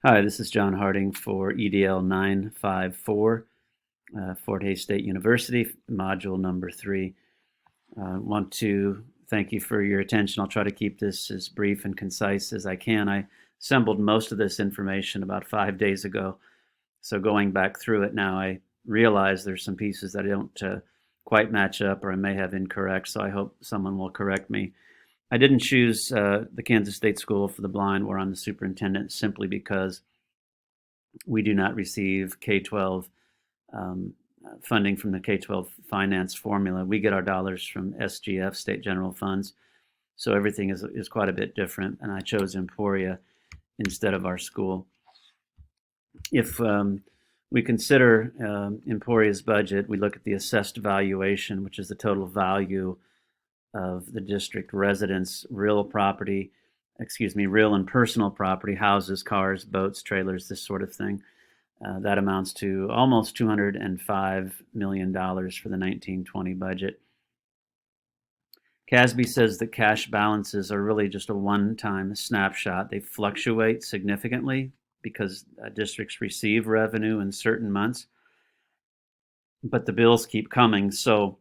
Hi, this is John Harding for EDL 954, Fort Hays State University, module number 3. I want to thank you for your attention. I'll try to keep this as brief and concise as I can. I assembled most of this information about 5 days ago, so going back through it now, I realize there's some pieces that I don't quite match up or I may have incorrect, so I hope someone will correct me. I didn't choose the Kansas State School for the Blind where I'm the superintendent simply because we do not receive K-12 funding from the K-12 finance formula. We get our dollars from SGF, State General Funds, so everything is quite a bit different, and I chose Emporia instead of our school. If we consider Emporia's budget, we look at the assessed valuation, which is the total value of the district residents' real and personal property, houses, cars, boats, trailers, this sort of thing. That amounts to almost $205 million for the 1920 budget. CASB says that cash balances are really just a one-time snapshot. They fluctuate significantly because districts receive revenue in certain months, but the bills keep coming. So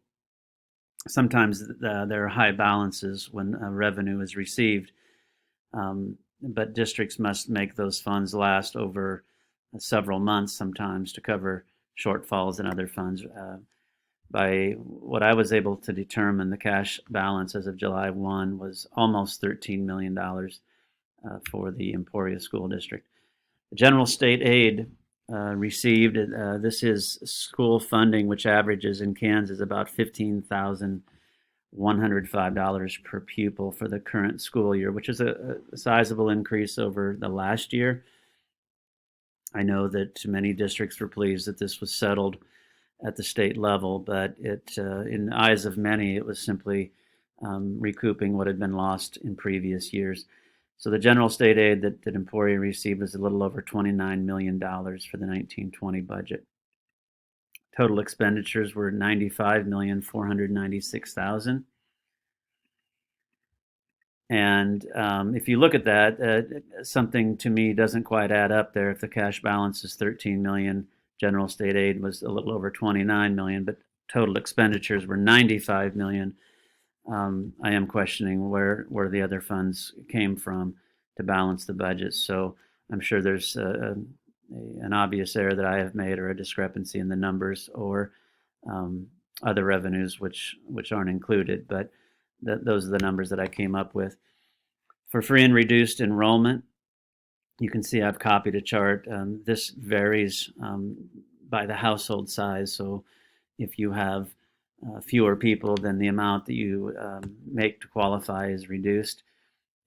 sometimes there are high balances when revenue is received, but districts must make those funds last over several months sometimes to cover shortfalls in other funds. By what I was able to determine, the cash balance as of July 1 was almost $13 million for the Emporia School District. The general state aid received, this is school funding, which averages in Kansas about $15,105 per pupil for the current school year, which is a sizable increase over the last year. I know that many districts were pleased that this was settled at the state level, but in the eyes of many, it was simply recouping what had been lost in previous years. So the general state aid that Emporia received was a little over $29 million for the 1920 budget. Total expenditures were $95,496,000. And if you look at that, something to me doesn't quite add up there. If the cash balance is $13 million, general state aid was a little over $29 million, but total expenditures were $95 million. I am questioning where the other funds came from to balance the budget. So I'm sure there's an obvious error that I have made, or a discrepancy in the numbers, or other revenues which aren't included. But those are the numbers that I came up with. For free and reduced enrollment, you can see I've copied a chart. This varies by the household size. So if you have fewer people, then the amount that you make to qualify is reduced.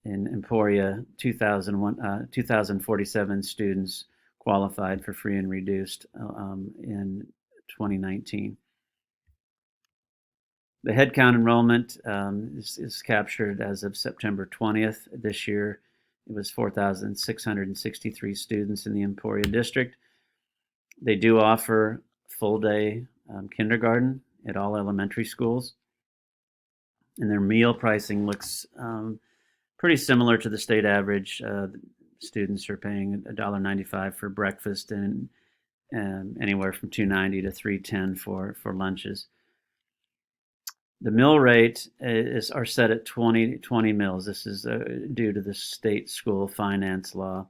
In Emporia, 2,047 students qualified for free and reduced in 2019. The headcount enrollment is captured as of September 20th. This year, it was 4,663 students in the Emporia district. They do offer full-day kindergarten at all elementary schools, and their meal pricing looks pretty similar to the state average. Students are paying $1.95 for breakfast and anywhere from $2.90 to $3.10 for lunches. The mill rate are set at 20 mills. This is due to the state school finance law.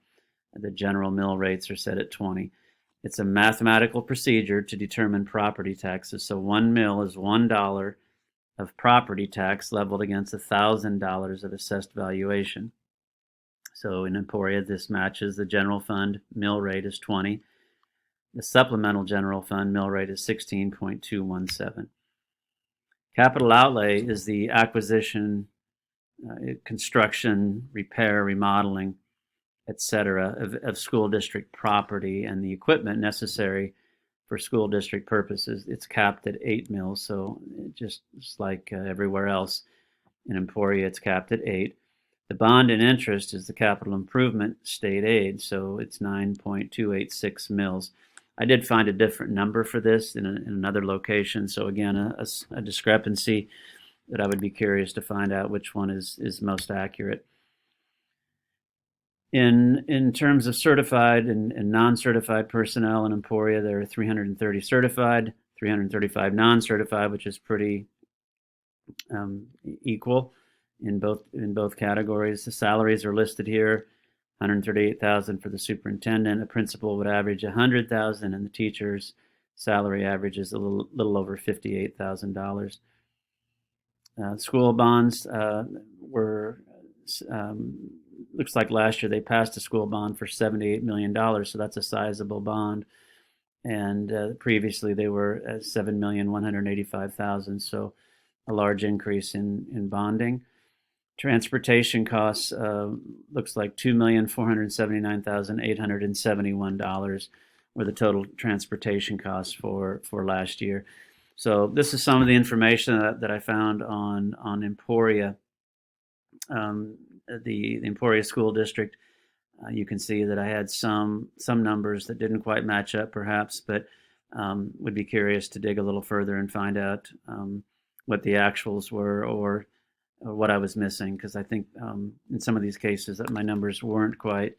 The general mill rates are set at 20. It's a mathematical procedure to determine property taxes. So 1 mill is $1 of property tax leveled against $1,000 of assessed valuation. So in Emporia, this matches the general fund mill rate is 20. The supplemental general fund mill rate is 16.217. Capital outlay is the acquisition, construction, repair, remodeling, etc. of school district property and the equipment necessary for school district purposes. It's capped at 8 mills, so just like everywhere else in Emporia, it's capped at 8. The bond and interest is the capital improvement state aid, so it's 9.286 mills. I did find a different number for this in another location, so again, a discrepancy that I would be curious to find out which one is most accurate. In terms of certified and non-certified personnel in Emporia, there are 330 certified, 335 non-certified, which is pretty equal in both categories. The salaries are listed here: 138,000 for the superintendent. A principal would average 100,000, and the teacher's salary average is a little over $58,000. School bonds were looks like last year they passed a school bond for $78 million, so that's a sizable bond. And previously they were at $7,185,000, so a large increase in bonding. Transportation costs looks like $2,479,871 were the total transportation costs for last year. So this is some of the information that I found on Emporia, the Emporia School District. You can see that I had some numbers that didn't quite match up, perhaps, but would be curious to dig a little further and find out what the actuals were, or what I was missing, because I think in some of these cases that my numbers weren't quite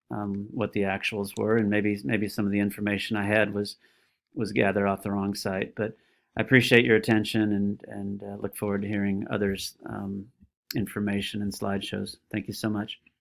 what the actuals were, and maybe some of the information I had was gathered off the wrong site. But I appreciate your attention, and look forward to hearing others' information and slideshows. Thank you so much.